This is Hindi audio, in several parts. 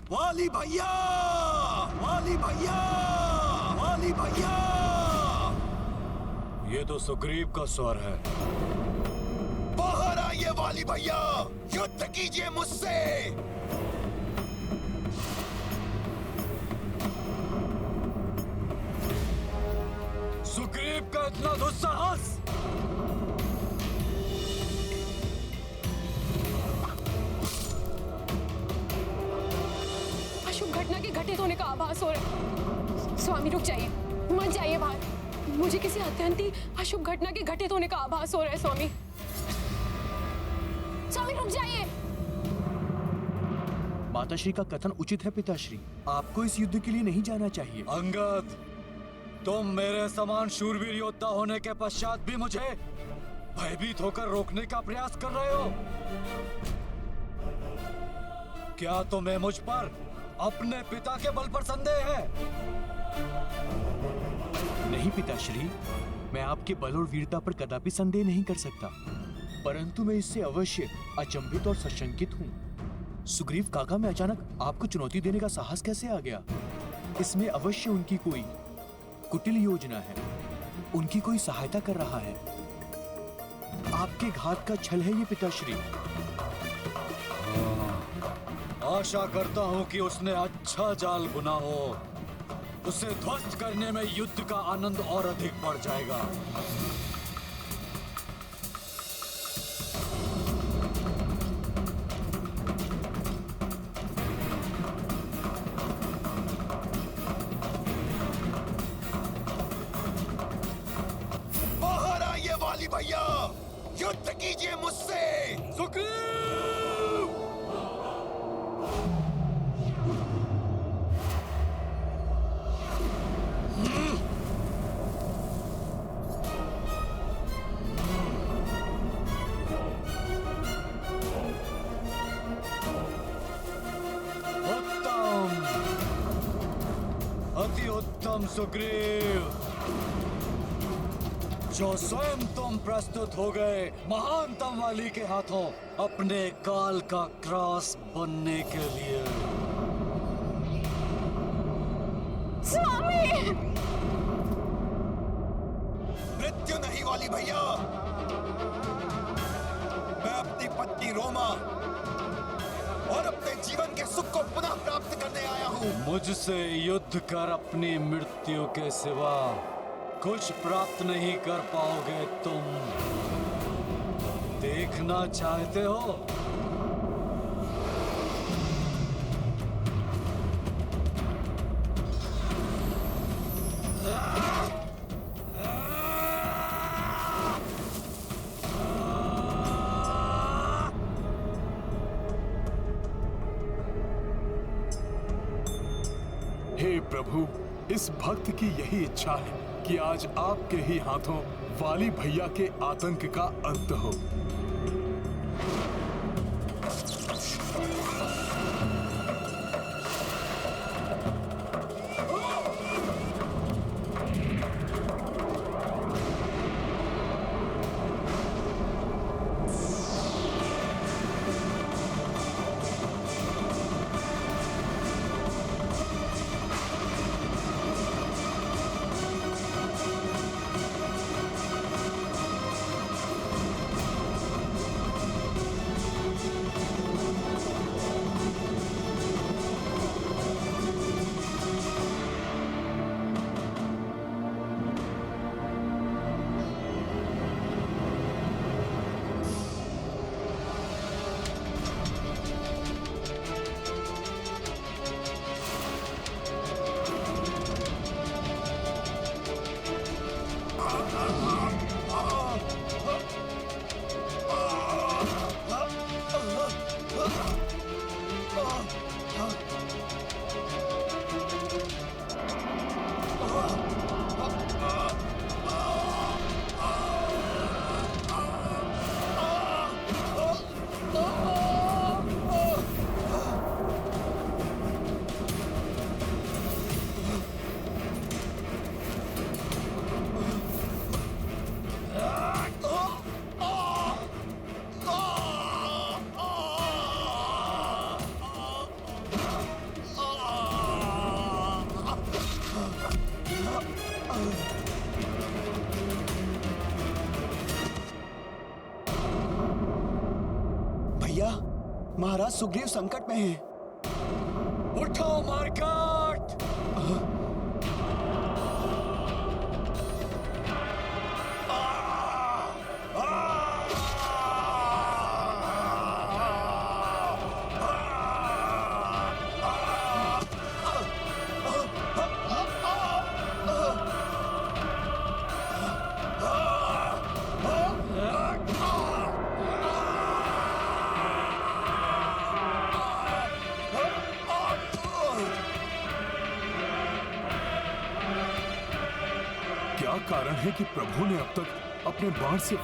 वाली भैया, वाली भैया, वाली भैया। ये तो सुग्रीव का स्वर है। बाहर आइए वाली भैया, युद्ध कीजिए मुझसे। सुग्रीव का इतना दुस्साहस! अशुभ घटना के घटित होने का आभास हो रहा है। स्वामी रुक जाइए, मत जाइए बाहर। मुझे किसी अत्यंत ही अशुभ घटना के घटित होने का आभास हो रहा है। स्वामी, स्वामी रुक जाइए। माताश्री का कथन उचित है पिताश्री, आपको इस युद्ध के लिए नहीं जाना चाहिए। अंगद, तुम मेरे समान शूरवीर योद्धा होने के पश्चात भी मुझे भयभीत होकर रोकने का प्रयास कर रहे हो। क्या तुम्हें मुझ पर अपने पिता के बल पर संदेह है? नहीं पिताश्री, मैं आपके बल और वीरता पर कदापि संदेह नहीं कर सकता, परंतु मैं इससे अवश्य अचंभित और सशंकित हूँ। सुग्रीव काका में अचानक आपको चुनौती देने का साहस कैसे आ गया? इसमें अवश्य उनकी कोई कुटिल योजना है, उनकी कोई सहायता कर रहा है। आपके घात का छल है ये पिताश्री। आशा करता हूँ कि उसने अच्छा जाल बुना हो। उसे ध्वस्त करने में युद्ध का आनंद और अधिक बढ़ जाएगा। बाहर आइए वाली भैया, युद्ध कीजिए मुझसे। सुग्रीव! उत्तम, अति उत्तम सुग्रीव, जो स्वयं तुम प्रस्तुत हो गए महानतम वाली के हाथों अपने काल का क्रॉस बनने के लिए। स्वामी! मृत्यु नहीं वाली भैया, मैं अपनी पत्नी रोमा और अपने जीवन के सुख को पुनः प्राप्त करने आया हूँ। मुझसे युद्ध कर अपनी मृत्यु के सिवा कुछ प्राप्त नहीं कर पाओगे तुम। देखना चाहते हो? हे प्रभु, इस भक्त की यही इच्छा है कि आज आपके ही हाथों वाली भैया के आतंक का अंत हो। महाराज सुग्रीव संकट में हैं। उठो मार्कट। क्या कारण है कि प्रभु ने अब तक अपने बाण से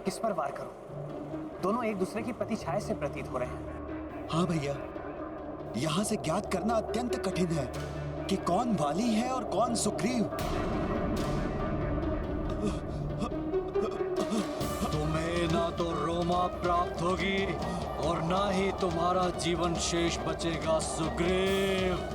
किस पर वार करूं? दोनों एक दूसरे की प्रतिछाया से प्रतीत हो रहे हैं। हाँ भैया, यहाँ से ज्ञात करना अत्यंत कठिन है कि कौन वाली है और कौन सुग्रीव। तुम्हें ना तो रोमा प्राप्त होगी और ना ही तुम्हारा जीवन शेष बचेगा सुग्रीव।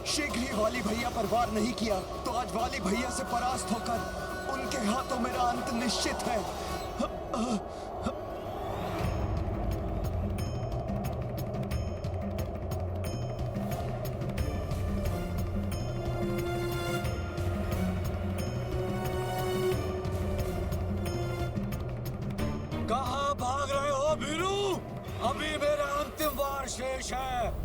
शीघ्र ही वाली भैया पर वार नहीं किया तो आज वाली भैया से परास्त होकर उनके हाथों मेरा अंत निश्चित है। कहाँ भाग रहे हो भीरू? अभी मेरा अंतिम वार शेष है।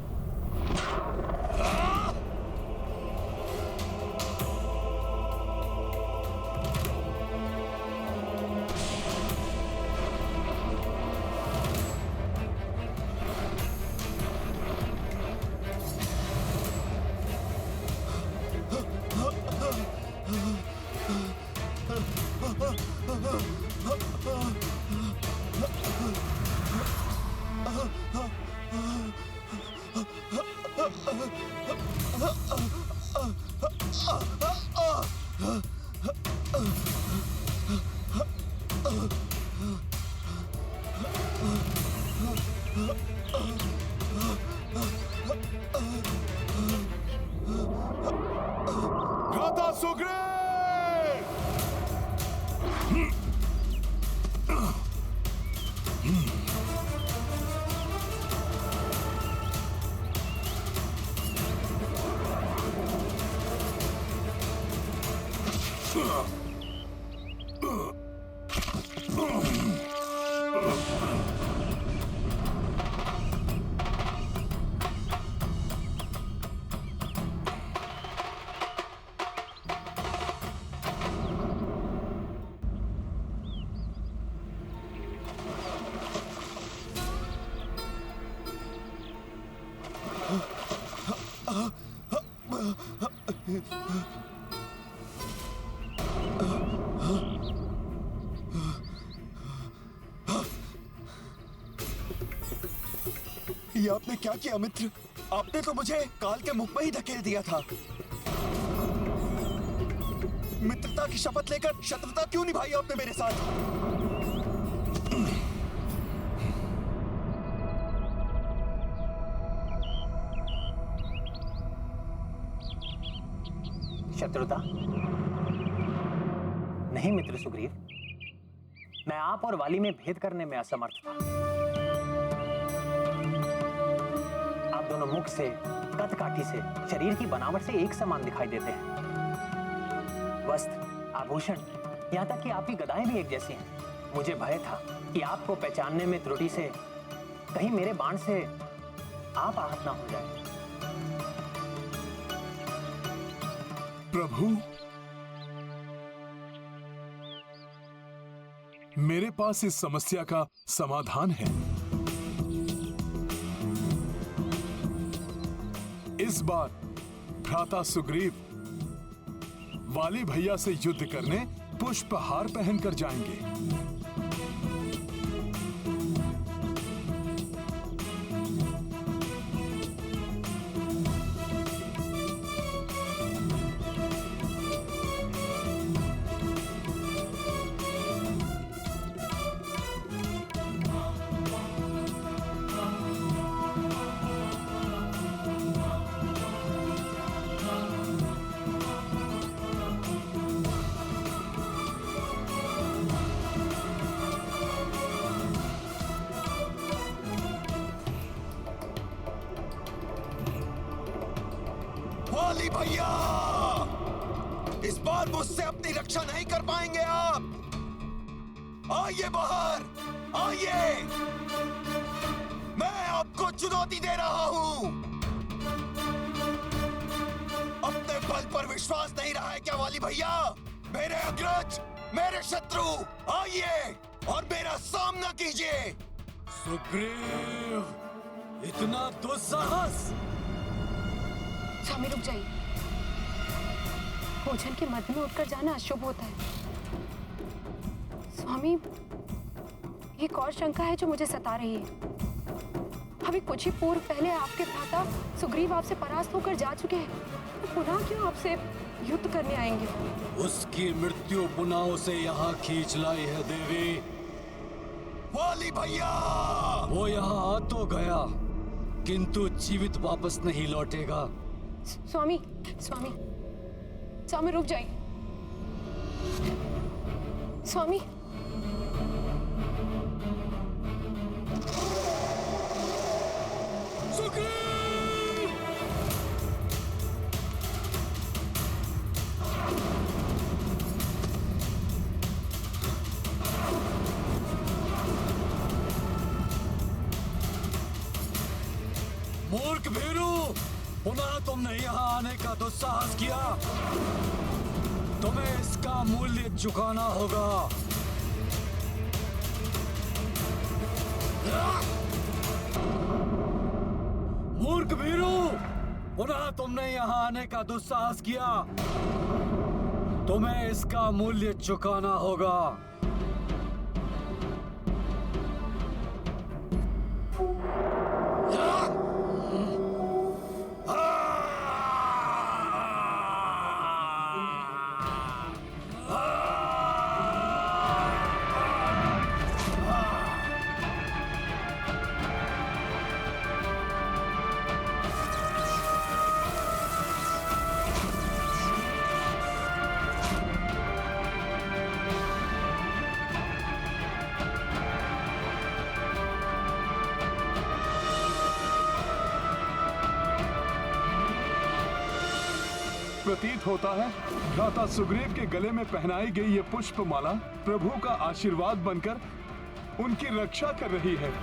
भ्राता सुग्रीव! ये आपने क्या किया मित्र? आपने तो मुझे काल के मुख में ही धकेल दिया था। मित्रता की शपथ लेकर शत्रुता क्यों निभाई आपने मेरे साथ? शत्रुता नहीं मित्र सुग्रीव, मैं आप और वाली में भेद करने में असमर्थ था। आप दोनों मुख से, कद काठी से, शरीर की बनावट से एक समान दिखाई देते हैं। वस्त्र, आभूषण, यहाँ तक कि आपकी गदाएं भी एक जैसी हैं। मुझे भय था कि आपको पहचानने में त्रुटि से कहीं मेरे बाण से आप आहत ना हो जाए। प्रभु, मेरे पास इस समस्या का समाधान है। इस बार भ्राता सुग्रीव वाली भैया से युद्ध करने पुष्पहार पहनकर जाएंगे। वाली भैया, इस बार मुझसे अपनी रक्षा नहीं कर पाएंगे आप। आइए बाहर, आइए। मैं आपको चुनौती दे रहा हूं। अपने बल पर विश्वास नहीं रहा है क्या वाली भैया? मेरे अग्रज, मेरे शत्रु, आइए और मेरा सामना कीजिए। सुग्रीव, इतना दुस्साहस! स्वामी रुक जाइए। भोजन के मध्य में उठकर जाना अशुभ होता है। स्वामी, एक और शंका है जो मुझे सता रही है। अभी कुछ ही पूर्व पहले आपके भ्राता सुग्रीव आपसे परास्त होकर जा चुके हैं, तो पुनः क्यों आपसे युद्ध करने आएंगे? उसकी मृत्यु पुनः उसे यहाँ खींच लाई है देवी। वाली भैया, वो यहाँ आ तो गया, किंतु जीवित वापस नहीं लौटेगा। स्वामी, स्वामी, स्वामी रुक जाइए। स्वामी, सुग्रीव! मूर्ख भीरू, पुनः तुमने यहाँ आने का दुस्साहस किया। तुम्हें इसका मूल्य चुकाना होगा। मूर्ख भीरू, पुनः तुमने यहाँ आने का दुस्साहस किया। तुम्हें इसका मूल्य चुकाना होगा। प्रतीत होता है भ्राता सुग्रीव के गले में पहनाई गई ये पुष्पमाला प्रभु का आशीर्वाद बनकर उनकी रक्षा कर रही है।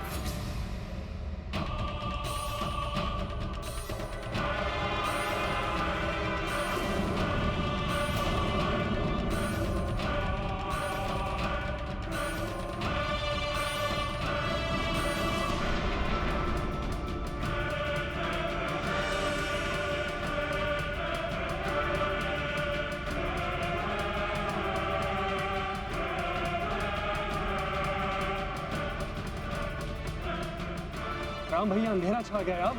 राम भैया, अंधेरा छा गया अब।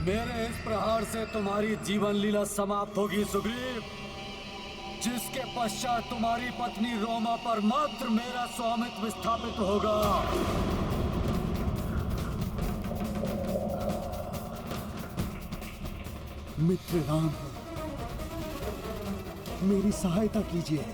मेरे इस प्रहार से तुम्हारी जीवन लीला समाप्त होगी सुग्रीव, जिसके पश्चात तुम्हारी पत्नी रोमा पर मात्र मेरा स्वामित्व स्थापित होगा। मित्र राम, मेरी सहायता कीजिए।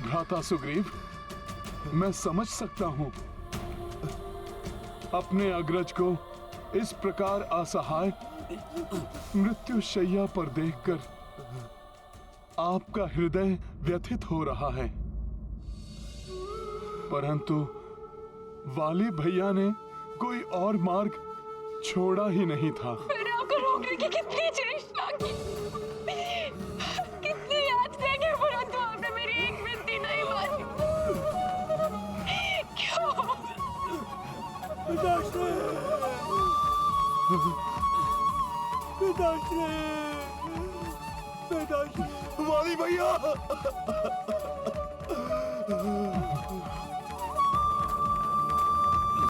भ्राता सुग्रीव, मैं समझ सकता हूं। अपने अग्रज को इस प्रकार असहाय मृत्यु शैया पर देखकर आपका हृदय व्यथित हो रहा है, परंतु वाली भैया ने कोई और मार्ग छोड़ा ही नहीं था। मैंने आपको रोकने की कितनी चेष्टा की, कितनी याचना की, परंतु आपने मेरी एक विनती नहीं मानी। क्यों? पिताश्री! पिताश्री! पिताश्री! वाली भैया